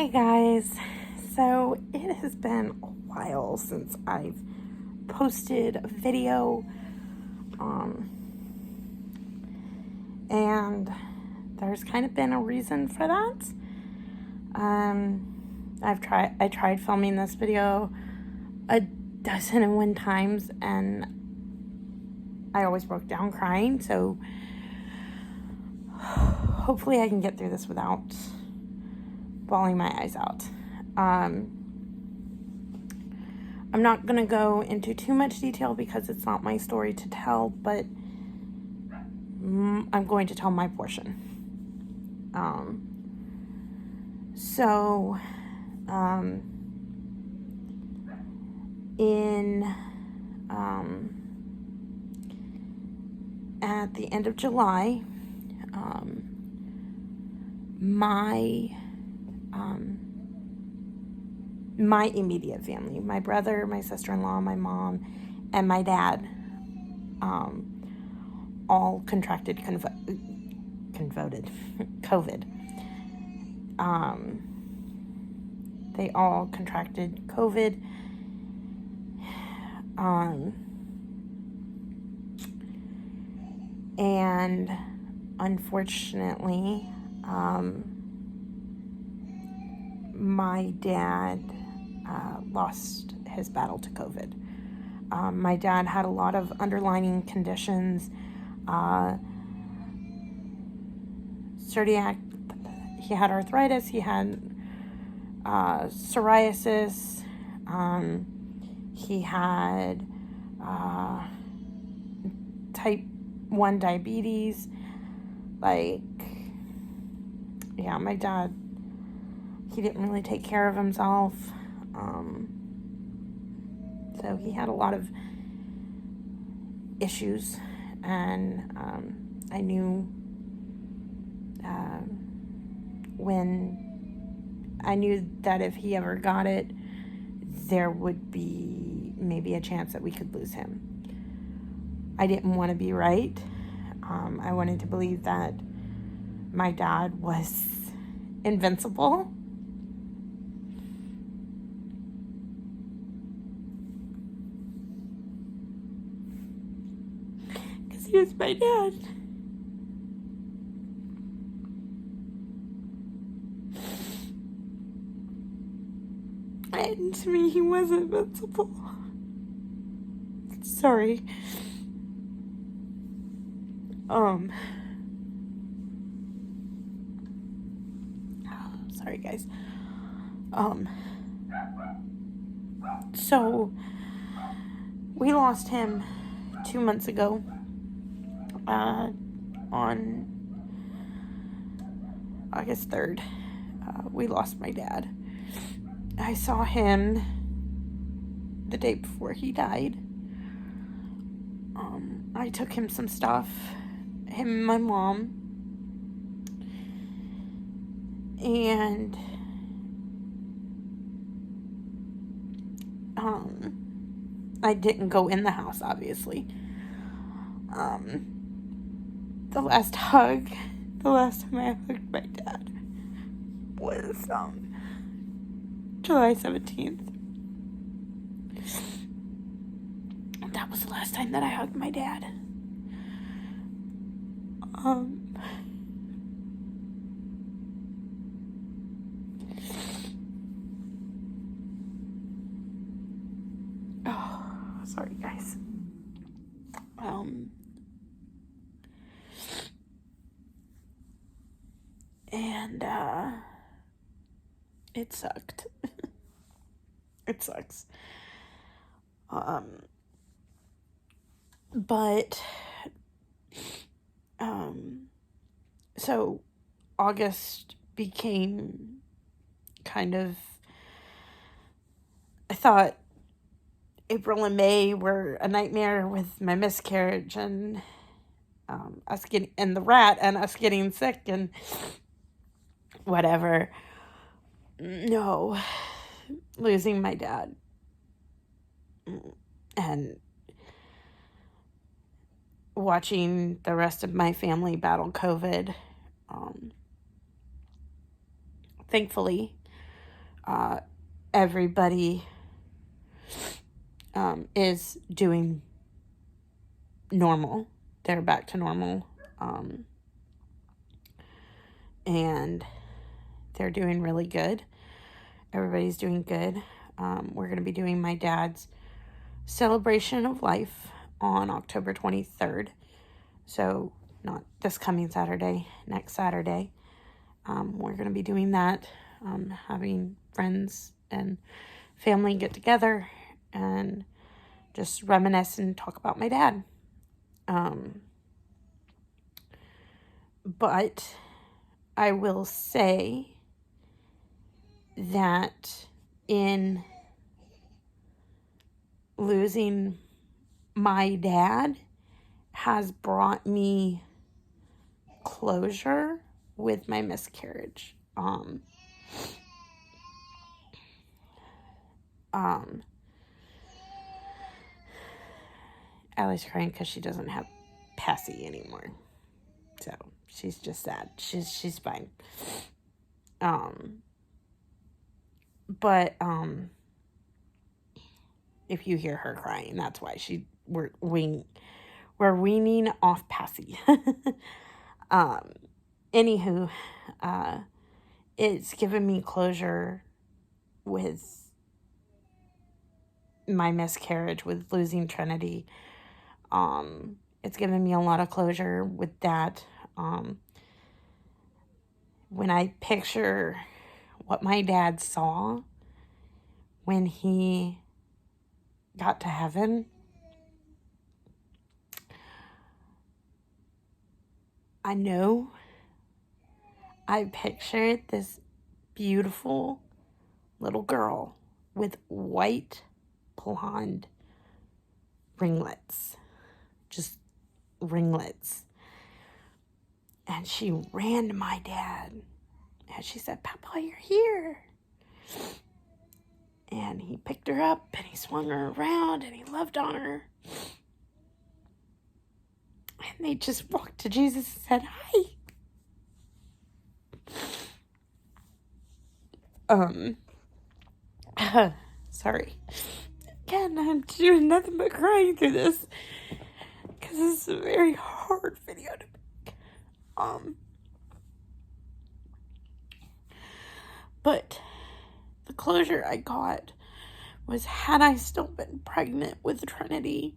Hey guys, so it has been a while since I've posted a video, and there's kind of been a reason for that. I tried filming this video a dozen and one times, and I always broke down crying, so hopefully I can get through this without bawling my eyes out. I'm not going to go into too much detail because it's not my story to tell, but I'm going to tell my portion. At the end of July, my immediate family, my brother, my sister-in-law, my mom, and my dad, all contracted COVID. They all contracted COVID. And unfortunately, my dad lost his battle to COVID. My dad had a lot of underlying conditions, celiac, he had arthritis, he had psoriasis, he had type 1 diabetes. My dad, he didn't really take care of himself, so he had a lot of issues, and I knew that if he ever got it, there would be maybe a chance that we could lose him. I didn't want to be right. I wanted to believe that my dad was invincible. Because he was my dad. And to me, he was invincible. Sorry. Sorry guys. So we lost him 2 months ago, on August 3rd. We lost my dad. I saw him the day before he died. I took him some stuff, him and my mom, and I didn't go in the house, obviously. The last time I hugged my dad was July 17th. That was the last time that I hugged my dad. Sorry guys. And it sucked. It sucks. But so August became kind of, I thought April and May were a nightmare with my miscarriage and us getting, and the rat, and us getting sick and whatever. No, losing my dad and watching the rest of my family battle COVID. Thankfully, everybody is doing normal. They're back to normal. And they're doing really good. Everybody's doing good. We're going to be doing my dad's celebration of life on October 23rd. So not this coming Saturday, next Saturday. We're going to be doing that, having friends and family get together and just reminisce and talk about my dad. But I will say that in losing my dad has brought me closure with my miscarriage. Allie's crying because she doesn't have Passy anymore. So she's just sad. She's fine. But if you hear her crying, that's why we're weaning off Passy. Anywho, it's given me closure with my miscarriage, with losing Trinity. It's given me a lot of closure with that. When I picture what my dad saw when he got to heaven, I know I pictured this beautiful little girl with white blonde ringlets, just ringlets. And she ran to my dad and she said, "Papa, you're here." And he picked her up and he swung her around and he loved on her. And they just walked to Jesus and said, "Hi." Sorry. Again, I'm doing nothing but crying through this because this is a very hard video to make. But the closure I got was, had I still been pregnant with Trinity,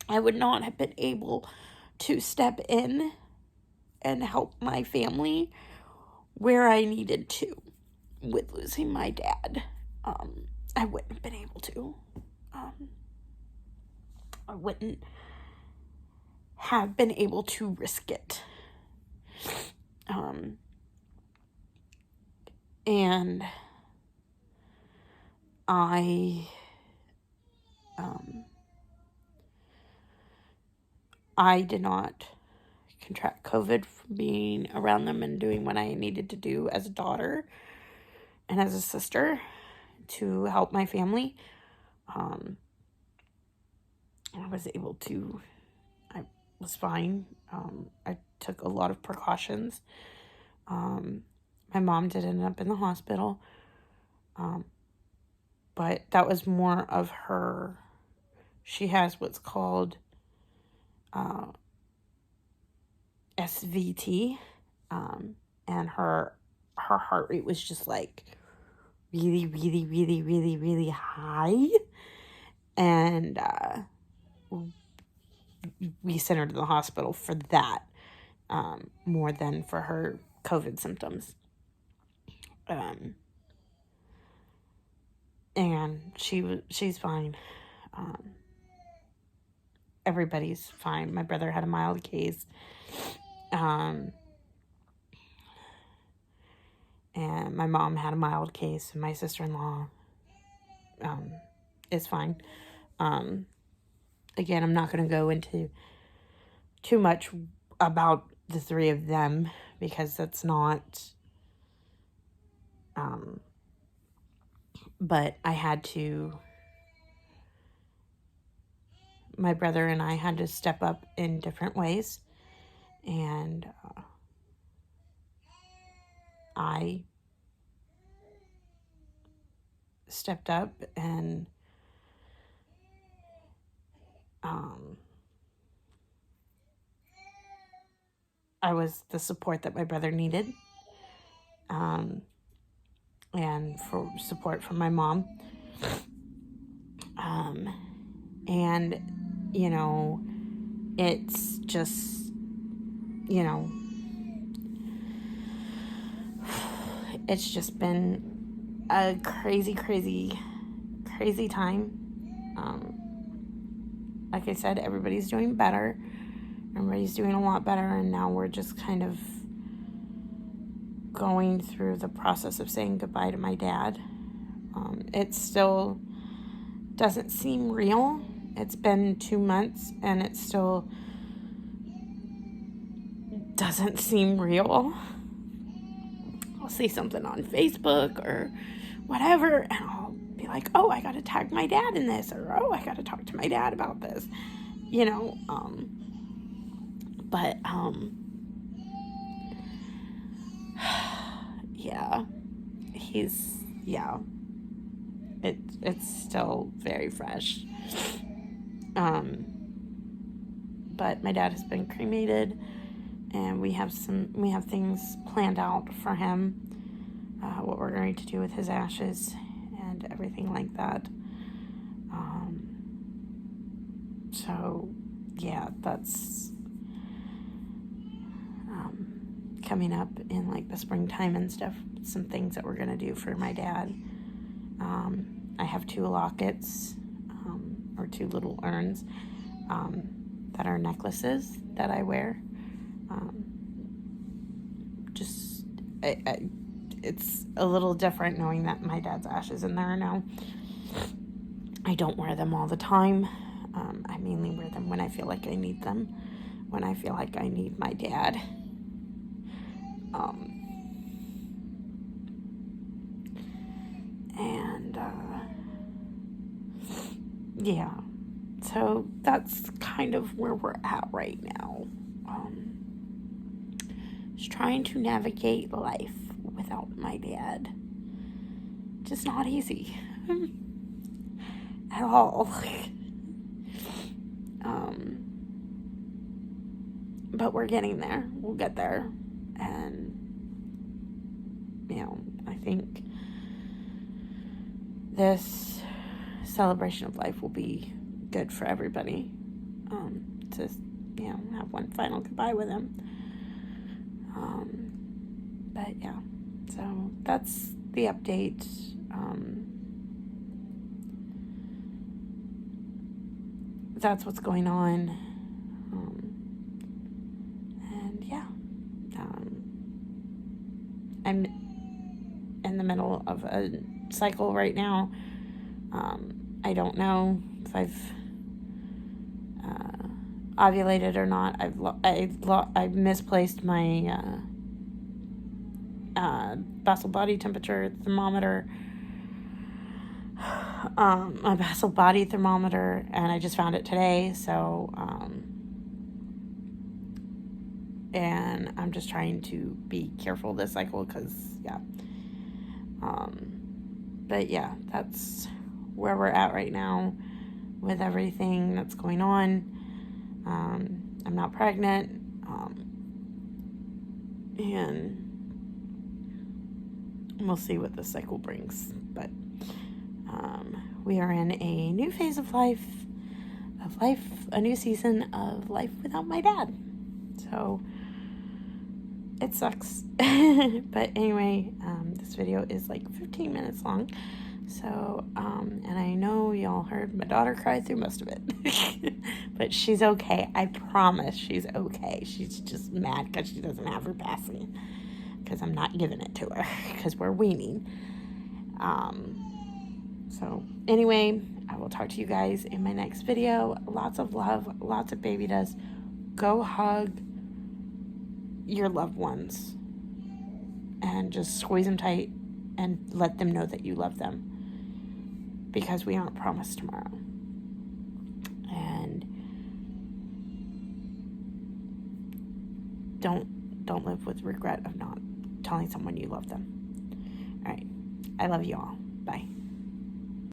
I would not have been able to step in and help my family where I needed to with losing my dad. I wouldn't have been able to. I wouldn't have been able to risk it. And I did not contract COVID from being around them and doing what I needed to do as a daughter and as a sister to help my family. I was fine. I took a lot of precautions. My mom did end up in the hospital. But that was more of her. She has what's called SVT. And her heart rate was just like really, really, really, really, really high. And we sent her to the hospital for that, more than for her COVID symptoms. And she's fine. Everybody's fine. My brother had a mild case. And my mom had a mild case, and my sister-in-law is fine. Again, I'm not going to go into too much about the three of them because that's not, but my brother and I had to step up in different ways, and I stepped up and I was the support that my brother needed, and for support from my mom. And, you know, it's just, you know, it's just been a crazy, crazy, crazy time. Like I said, everybody's doing better. Everybody's doing a lot better, and now we're just kind of going through the process of saying goodbye to my dad. It still doesn't seem real. It's been 2 months, and it still doesn't seem real. I'll see something on Facebook or whatever, and I'll be like, oh, I gotta tag my dad in this, or oh, I gotta talk to my dad about this, you know. Yeah, it's still very fresh. But my dad has been cremated, and we have things planned out for him, what we're going to do with his ashes and everything like that. So yeah, that's coming up in like the springtime and stuff. Some things that we're gonna do for my dad. I have 2 lockets, or 2 little urns, that are necklaces that I wear. It's a little different knowing that my dad's ashes in there now. I don't wear them all the time. I mainly wear them when I feel like I need them, when I feel like I need my dad. Yeah, so that's kind of where we're at right now. Just trying to navigate life without my dad. Just not easy at all. But we're getting there. We'll get there. And, you know, I think this celebration of life will be good for everybody, to, you know, have one final goodbye with him. But yeah, so that's the update. That's what's going on. And yeah, I'm in the middle of a cycle right now. I don't know if I've ovulated or not. I've misplaced my basal body temperature thermometer, my basal body thermometer, and I just found it today. So, and I'm just trying to be careful this cycle because, yeah. But yeah, that's where we're at right now with everything that's going on. I'm not pregnant, and we'll see what this cycle brings. But we are in a new phase of life, a new season of life without my dad. So it sucks. But anyway, this video is like 15 minutes long. So, and I know y'all heard my daughter cry through most of it. But she's okay. I promise she's okay. She's just mad because she doesn't have her passing. Because I'm not giving it to her. Because we're weaning. So, anyway, I will talk to you guys in my next video. Lots of love. Lots of baby dust. Go hug your loved ones. And just squeeze them tight. And let them know that you love them. Because we aren't promised tomorrow. And don't live with regret of not telling someone you love them. All right. I love you all.